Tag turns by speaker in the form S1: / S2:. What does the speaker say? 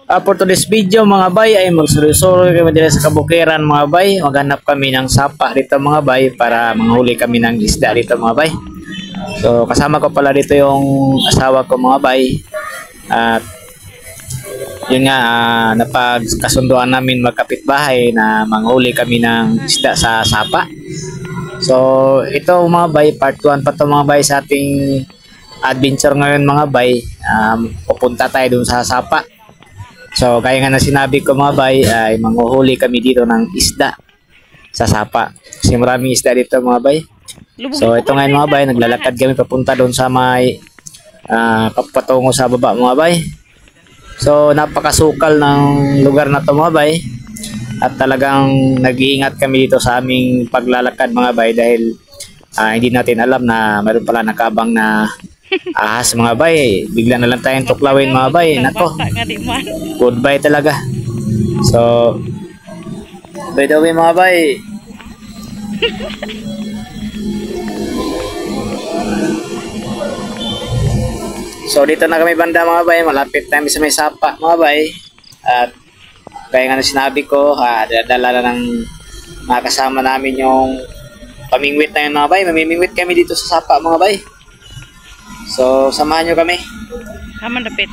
S1: For today's video mga bay ay magsuroy-suroy kami dito sa kabukiran mga bay. Maghanap kami ng sapa dito mga bay para manghuli kami ng isda dito mga bay. So kasama ko pala dito yung asawa ko mga bay. At yun nga, napagkasunduan namin magkapitbahay na manghuli kami ng isda sa sapa. So ito mga bay, part 1 pa to mga bay sa ating adventure ngayon mga bay. Pupunta tayo dun sa sapa. So kaya nga na sinabi ko mga bay ay manghuhuli kami dito ng isda sa sapa. Kasi maraming isda dito mga bay. So ito ngayon mga bay, naglalakad kami papunta doon sa may papatungo sa baba mga bay. So napakasukal ng lugar na to mga bay. At talagang nag-iingat kami dito sa aming paglalakad mga bay dahil hindi natin alam na mayroon pala nakabang na ahas mga bay. Bigla na lang tayong tuklawin mga bay. Nako, goodbye talaga. So by the way mga bay, so dito na kami banda mga bay. Malapit na kami sa may sapa mga bay. At kaya nga na sinabi ko, dala na ng mga kasama namin yung pamingwit na yun mga bay. Mamimingwit kami dito sa sapa mga bay. So, samahan nyo kami.
S2: Aman dapit.